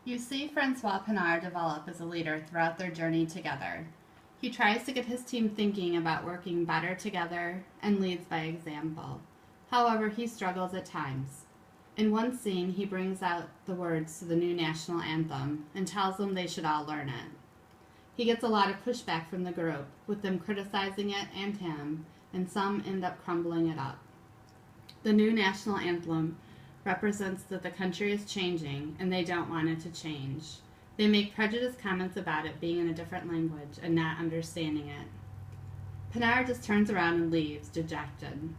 You see Francois Pinard develop as a leader throughout their journey together. He tries to get his team thinking about working better together and leads by example. However, he struggles at times. In one scene, he brings out the words to the new national anthem and tells them they should all learn it. He gets a lot of pushback from the group, with them criticizing it and him, and some end up crumbling it up. The new national anthem represents that the country is changing and they don't want it to change. They make prejudiced comments about it being in a different language and not understanding it. Pinard just turns around and leaves, dejected.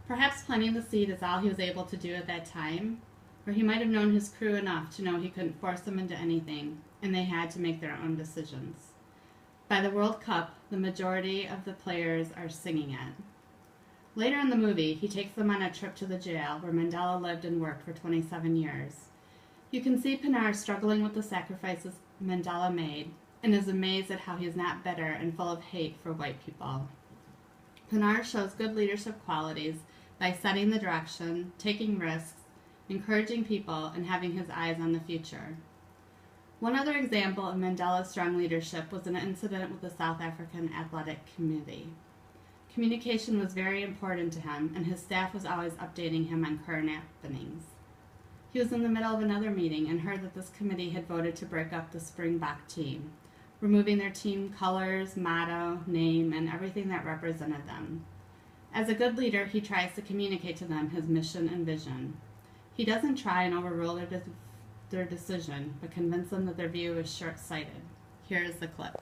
Perhaps planting the seed is all he was able to do at that time, or he might have known his crew enough to know he couldn't force them into anything, and they had to make their own decisions. By the World Cup, the majority of the players are singing it. Later in the movie, he takes them on a trip to the jail where Mandela lived and worked for 27 years. You can see Pinard struggling with the sacrifices Mandela made and is amazed at how he is not bitter and full of hate for white people. Pinard shows good leadership qualities by setting the direction, taking risks, encouraging people, and having his eyes on the future. One other example of Mandela's strong leadership was an incident with the South African athletic community. Communication was very important to him, and his staff was always updating him on current happenings. He was in the middle of another meeting and heard that this committee had voted to break up the Springbok team, removing their team colors, motto, name, and everything that represented them. As a good leader, he tries to communicate to them his mission and vision. He doesn't try and overrule their decision, but convince them that their view is short-sighted. Here is the clip.